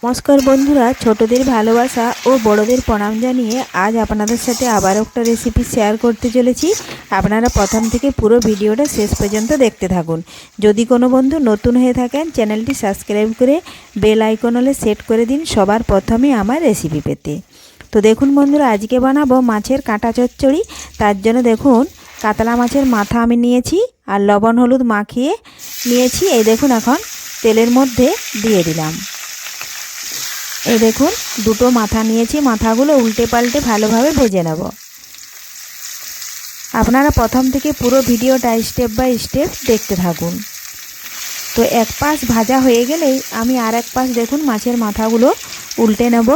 নমস্কার বন্ধুরা, ছোটদের ভালোবাসা ও বড়দের প্রণাম জানিয়ে আজ আপনাদের সাথে আবার একটা রেসিপি শেয়ার করতে চলেছি। আপনারা প্রথম থেকে পুরো ভিডিওটা শেষ পর্যন্ত দেখতে থাকুন। যদি কোনো বন্ধু নতুন হয়ে থাকেন, চ্যানেলটি সাবস্ক্রাইব করে বেল আইকন হলে সেট করে দিন সবার প্রথমে আমার রেসিপি পেতে। তো দেখুন বন্ধুরা, আজকে বানাবো মাছের কাঁটা চচ্চড়ি। তার জন্য দেখুন কাতলা মাছের মাথা আমি নিয়েছি আর লবণ হলুদ মাখিয়ে নিয়েছি। এই দেখুন এখন তেলের মধ্যে দিয়ে দিলাম। এই দেখুন দুটো মাথা নিয়েছি, মাথাগুলো উল্টে পাল্টে ভালোভাবে ভেজে নেব। আপনারা প্রথম থেকে পুরো ভিডিওটা স্টেপ বাই স্টেপ দেখতে থাকুন। তো এক পাশ ভাজা হয়ে গেলেই আমি আর এক পাশ দেখুন মাছের মাথাগুলো উল্টে নেব।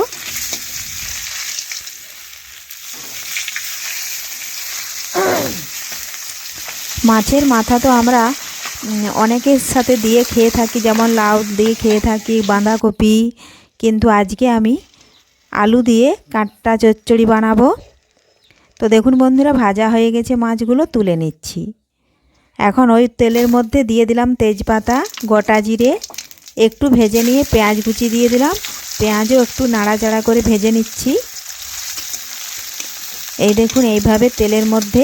মাছের মাথা তো আমরা অনেকের সাথে দিয়ে খেয়ে থাকি, যেমন লাউ দিয়ে খেয়ে থাকি, বাঁধাকপি, কিন্তু আজকে আমি আলু দিয়ে কাঁটা চচ্চড়ি বানাবো। তো দেখুন বন্ধুরা, ভাজা হয়ে গেছে, মাছগুলো তুলে নিচ্ছি। এখন ওই তেলের মধ্যে দিয়ে দিলাম তেজপাতা, গোটা জিরে, একটু ভেজে নিয়ে পেঁয়াজ কুচি দিয়ে দিলাম। পেঁয়াজও একটু নাড়াচাড়া করে ভেজে নিচ্ছি। এই দেখুন এইভাবে তেলের মধ্যে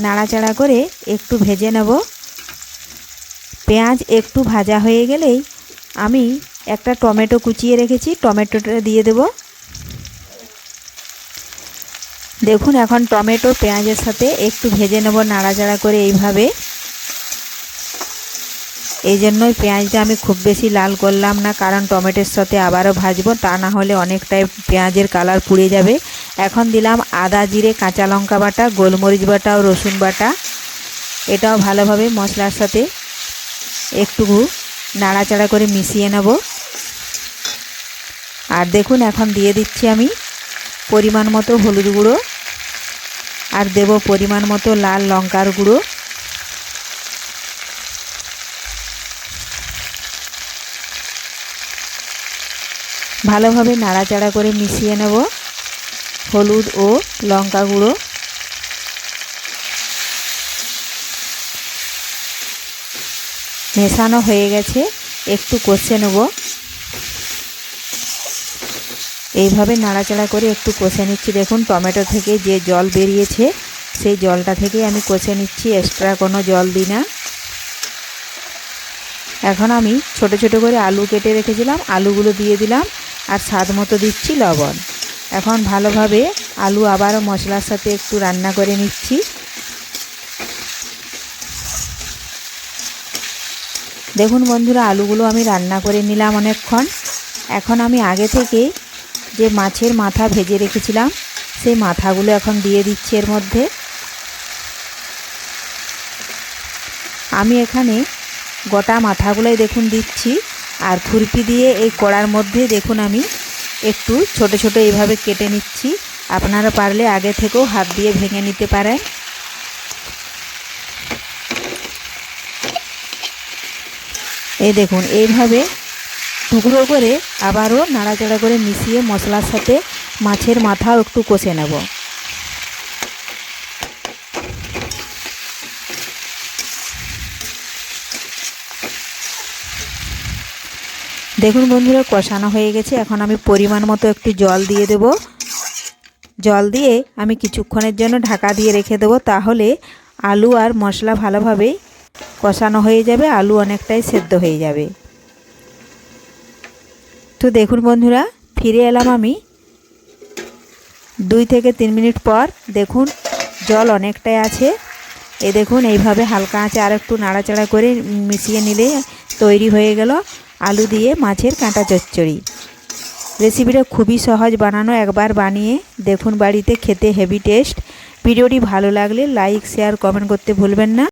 নাড়াচাড়া করে একটু ভেজে নেব। পেঁয়াজ একটু ভাজা হয়ে গেলেই আমি একটা টমেটো কুচিয়ে রেখেছি, টমেটোটা দিয়ে দেব। দেখুন এখন টমেটো পেঁয়াজের সাথে একটু ভেজে নেব নাড়াচাড়া করে এইভাবে। এই জন্যই পেঁয়াজটা আমি খুব বেশি লাল করলাম না, কারণ টমেটোর সাথে আবারও ভাজবো, তা না হলে অনেকটাই পেঁয়াজের কালার পুড়ে যাবে। এখন দিলাম আদা জিরে কাঁচা লঙ্কা বাটা, গোলমরিচ বাটা ও রসুন বাটা। এটাও ভালোভাবে মশলার সাথে একটু নাড়াচাড়া করে মিশিয়ে নেব। আর দেখুন এখন দিয়ে দিচ্ছি আমি পরিমাণ মতো হলুদ গুঁড়ো, আর দেব পরিমাণ মতো লাল লঙ্কার গুঁড়ো। ভালোভাবে নাড়াচাড়া করে মিশিয়ে নেব হলুদ ও লঙ্কা গুঁড়ো। মেশানো হয়ে গেছে, একটু কষে নেব। এইভাবে নাড়াচাড়া করে একটু কষে নিচ্ছি। দেখুন টমেটো থেকে যে জল বেরিয়েছে সেই জলটা থেকে আমি কষে নিচ্ছি, এক্সট্রা কোনো জল দিই না। এখন আমি ছোট ছোট করে আলু কেটে রেখেছিলাম, আলুগুলো দিয়ে দিলাম আর স্বাদ মতো দিচ্ছি লবণ। এখন ভালোভাবে আলু আবারও মশলার সাথে একটু রান্না করে নিচ্ছি। দেখুন বন্ধুরা, আলুগুলো আমি রান্না করে নিলাম অনেকক্ষণ। এখন আমি আগে থেকে যে মাছের মাথা ভেজে রেখেছিলাম সেই মাথাগুলো এখন দিয়ে দিচ্ছি এর মধ্যে। আমি এখানে গোটা মাথাগুলোই দেখুন দিচ্ছি, আর খুরপি দিয়ে এই কড়ার মধ্যে দেখুন আমি একটু ছোট ছোট এইভাবে কেটে নিচ্ছি। আপনারা পারলে আগে থেকেও হাত দিয়ে ভেঙে নিতে পারেন। এই দেখুন এইভাবে টুকরো করে আবারও নাড়াচাড়া করে মিশিয়ে মশলার সাথে মাছের মাথাও একটু কষে নেব। দেখুন বন্ধুরা, কষানো হয়ে গেছে। এখন আমি পরিমাণ মতো একটু জল দিয়ে দেব। জল দিয়ে আমি কিছুক্ষণের জন্য ঢাকা দিয়ে রেখে দেবো, তাহলে আলু আর মশলা ভালোভাবে কষানো হয়ে যাবে, আলু অনেকটাই সেদ্ধ হয়ে যাবে। তো দেখুন বন্ধুরা, ফিরে এলাম আমি 2 থেকে 3 মিনিট পর। দেখুন জল অনেকটাই আছে। এই দেখুন এইভাবে হালকা আঁচে আর একটু নাড়াচাড়া করে মিশিয়ে নিলে তৈরি হয়ে গেল আলু দিয়ে মাছের কাঁটা চচ্চড়ি। রেসিপিটা খুবই সহজ বানানো, একবার বানিয়ে দেখুন বাড়িতে, খেতে হেভি টেস্ট। ভিডিওটি ভালো লাগলে লাইক শেয়ার কমেন্ট করতে ভুলবেন না।